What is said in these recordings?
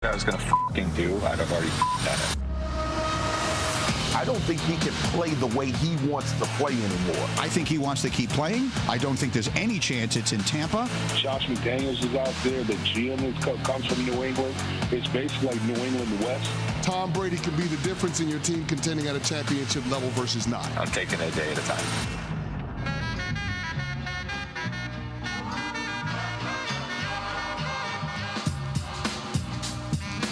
I was going to fucking do, I'd have already done it. I don't think he can play the way he wants to play anymore. I think he wants to keep playing. I don't think there's any chance it's in Tampa. Josh McDaniels is out there. The GM comes from New England. It's basically like New England West. Tom Brady could be the difference in your team contending at a championship level versus not. I'm taking it a day at a time.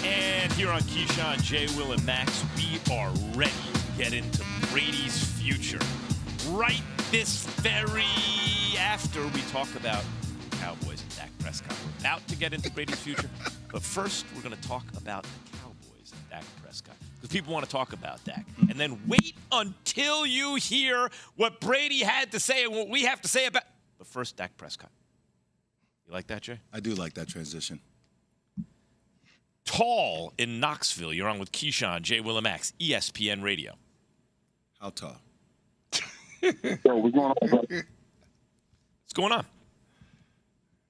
And here on Keyshawn, J. Will, and Max, we are ready to get into Brady's future. Right this very after we talk about Cowboys and Dak Prescott. We're about to get into Brady's future, but first we're going to talk about the Cowboys and Dak Prescott. Because people want to talk about Dak. And then wait until you hear what Brady had to say and what we have to say about. But first, Dak Prescott. You like that, Jay? I do like that transition. Tall in Knoxville. You're on with Keyshawn, J. Will, and Max, ESPN Radio. How tall? So what's going on, bro? What's going on?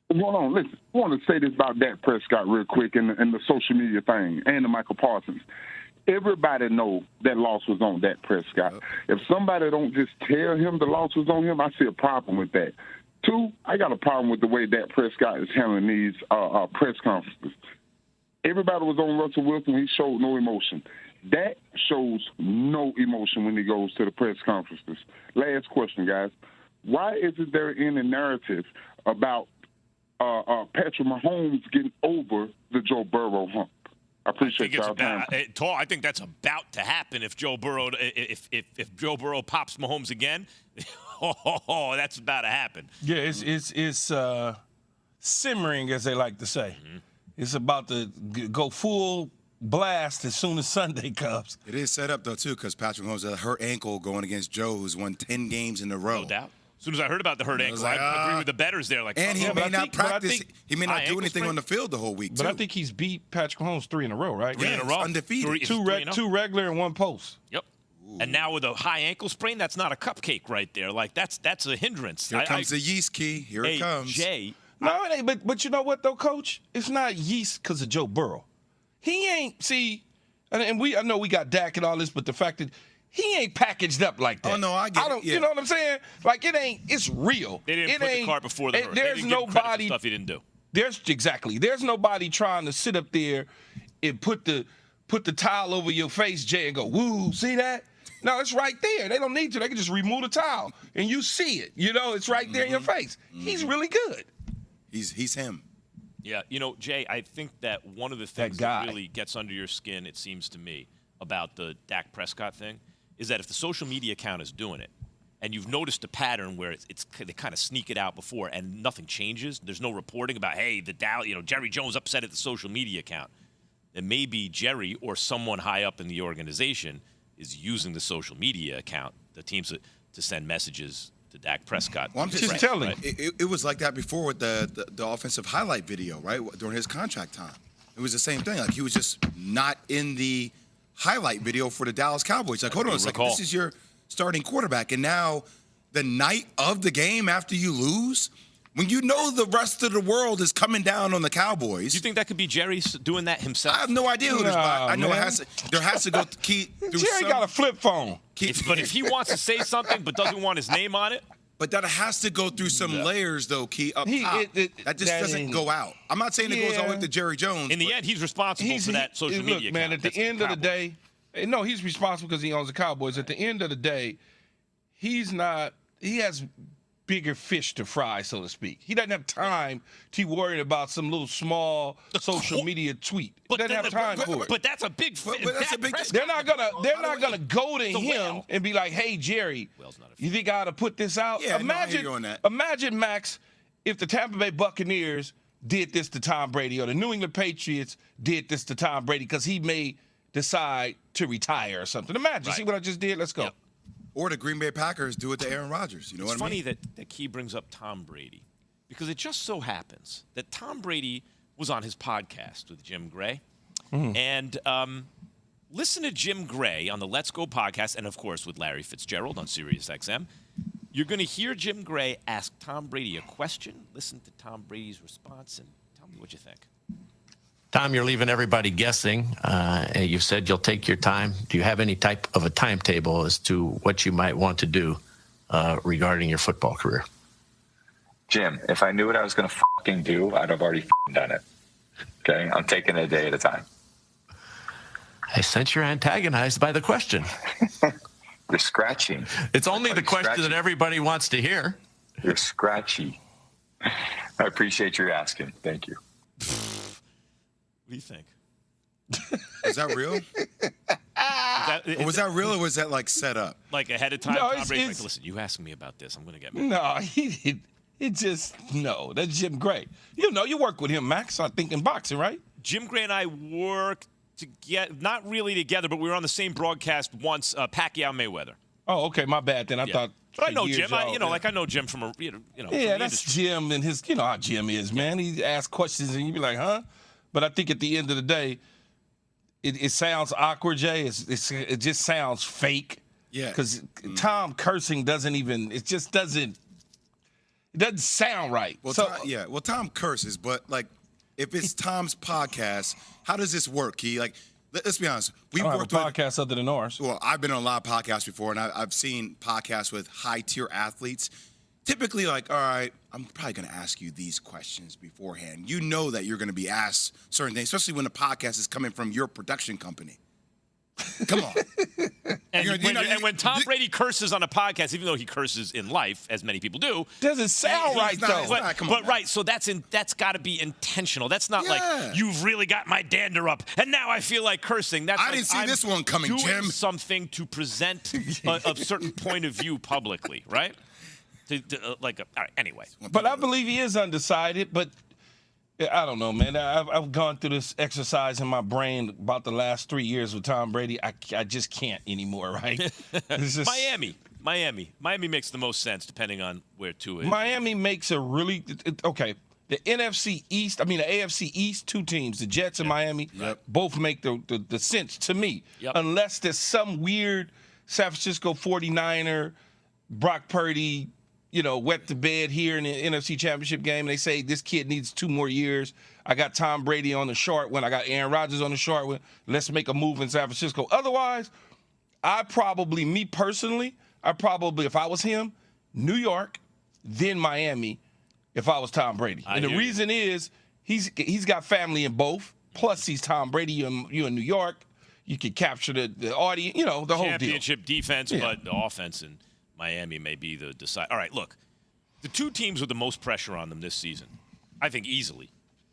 What's going on? Listen, I want to say this about Dak Prescott real quick and the social media thing and the Michael Parsons. Everybody know that loss was on Dak Prescott. Yep. If somebody don't just tell him the loss was on him, I see a problem with that. Two, I got a problem with the way Dak Prescott is handling these press conferences. Everybody was on Russell Wilson. He showed no emotion. Dak shows no emotion when he goes to the press conferences. Last question, guys. Why isn't there any narrative about Patrick Mahomes getting over the Joe Burrow hump? I appreciate y'all time. I think that's about to happen if Joe Burrow Joe Burrow pops Mahomes again. Oh, that's about to happen. Yeah, it's simmering, as they like to say. Mm-hmm. It's about to go full blast as soon as Sunday comes. It is set up, though, too, because Patrick Mahomes had a hurt ankle going against Joe, who's won 10 games in a row. No doubt. As soon as I heard about the hurt ankle, I agree with the bettors there. And he may not practice. He may not do anything on the field the whole week, too. But I think he's beat Patrick Mahomes 3 in a row, right? 3 in a row. Undefeated. Two regular and one post. Yep. Ooh. And now with a high ankle sprain, that's not a cupcake right there. Like, that's a hindrance. Here comes the yeast key. Here it comes. Jay. No, it ain't. But you know what, though, Coach? It's not yeast because of Joe Burrow. He ain't, see, and I know we got Dak and all this, but the fact that he ain't packaged up like that. Oh, no, I get it. Yeah. You know what I'm saying? Like, it's real. They didn't put the cart before the horse. There's nobody. Stuff he didn't do. There's nobody trying to sit up there and put the towel over your face, Jay, and go, woo, see that? No, it's right there. They don't need to. They can just remove the towel, and you see it. You know, it's right there in your face. Mm-hmm. He's really good. He's him. Yeah, you know, Jay, I think that one of the things that really gets under your skin, it seems to me, about the Dak Prescott thing, is that if the social media account is doing it, and you've noticed a pattern where they kind of sneak it out before and nothing changes, there's no reporting about, hey, Jerry Jones upset at the social media account, then maybe Jerry or someone high up in the organization is using the social media account, the teams to send messages to Dak Prescott. Well, I'm just telling you. It was like that before with the offensive highlight video, right, during his contract time. It was the same thing. Like, he was just not in the highlight video for the Dallas Cowboys. Like, hold on a second. This is your starting quarterback. And now the night of the game after you lose, when you know the rest of the world is coming down on the Cowboys. Do you think that could be Jerry doing that himself? I have no idea who this is. I know there has to go through Jerry got a flip phone. But if he wants to say something but doesn't want his name on it. But that has to go through some layers, though, Key, up top. That just doesn't go out. I'm not saying it goes all the way to Jerry Jones. In the end, he's responsible for that social media account. Man, at the end of the day, no, he's responsible because he owns the Cowboys. At the end of the day, he has bigger fish to fry, so to speak. He doesn't have time to worry about some little small social media tweet. He doesn't have time for it. But that's a big fish. They're not gonna go to him and be like, "Hey, Jerry, you think I ought to put this out?" Yeah, imagine, Max, if the Tampa Bay Buccaneers did this to Tom Brady, or the New England Patriots did this to Tom Brady because he may decide to retire or something. Imagine, see what I just did? Let's go. Yep. Or the Green Bay Packers do it to Aaron Rodgers. You know what I mean? It's funny that Key brings up Tom Brady, because it just so happens that Tom Brady was on his podcast with Jim Gray. Mm-hmm. And listen to Jim Gray on the Let's Go podcast, and, of course, with Larry Fitzgerald on SiriusXM. You're going to hear Jim Gray ask Tom Brady a question, listen to Tom Brady's response, and tell me what you think. Tom, you're leaving everybody guessing. You said you'll take your time. Do you have any type of a timetable as to what you might want to do regarding your football career? Jim, if I knew what I was going to fucking do, I'd have already done it. Okay? I'm taking it a day at a time. I sense you're antagonized by the question. You're scratching. It's only the question that everybody wants to hear. You're scratchy. I appreciate your asking. Thank you. What do you think? Is that real? Was that real, or was that like set up? Like ahead of time? No, Tom Brady's like, listen, you asked me about this. I'm going to get mad. No, that's Jim Gray. You work with him, Max, I think, in boxing, right? Jim Gray and I worked together, not really together, but we were on the same broadcast once, Pacquiao Mayweather. Oh, okay, my bad then. I thought. But I know Jim. I know Jim from Yeah, from that's industry. Jim and his. You know how Jim is, man. He asks questions and you be like, huh? But I think at the end of the day, it sounds awkward, Jay. It just sounds fake. Yeah. Because Tom cursing doesn't even. It just doesn't. It doesn't sound right. Well, so, Well, Tom curses, but like, if it's Tom's podcast, how does this work? Let's be honest. We worked with podcasts other than ours. Well, I've been on a lot of podcasts before, and I've seen podcasts with high-tier athletes. Typically, like, all right, I'm probably going to ask you these questions beforehand. You know that you're going to be asked certain things, especially when the podcast is coming from your production company. Come on. And when Tom Brady curses on a podcast, even though he curses in life, as many people do, doesn't sound right though. But right, so that's got to be intentional. That's not like you've really got my dander up, and now I feel like cursing. That's I didn't see this one coming, doing Jim. Something to present a certain point of view publicly, right? Anyway. But I believe he is undecided. But I don't know, man. I've gone through this exercise in my brain about the last 3 years with Tom Brady. I just can't anymore, right? Just, Miami makes the most sense depending on where to is. Miami makes a really okay. The NFC East, the AFC East, two teams, the Jets and Miami, both make the sense to me. Yep. Unless there's some weird San Francisco 49er, Brock Purdy, wet the bed here in the NFC Championship game. They say this kid needs 2 more years. I got Tom Brady on the short one. I got Aaron Rodgers on the short one. Let's make a move in San Francisco. Otherwise, me personally, if I was him, New York, then Miami, if I was Tom Brady. And the reason is he's got family in both. Plus, he's Tom Brady. You in New York. You can capture the audience, the whole deal. Championship defense, but the offense and Miami may be the decide. All right, look, the two teams with the most pressure on them this season, I think easily,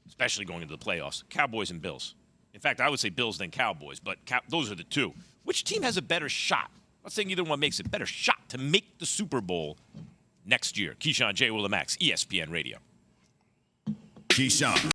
especially going into the playoffs, Cowboys and Bills. In fact, I would say Bills then Cowboys, but those are the two. Which team has a better shot? I'm not saying either one makes a better shot to make the Super Bowl next year. Keyshawn, J. Will, and Max, ESPN Radio. Keyshawn.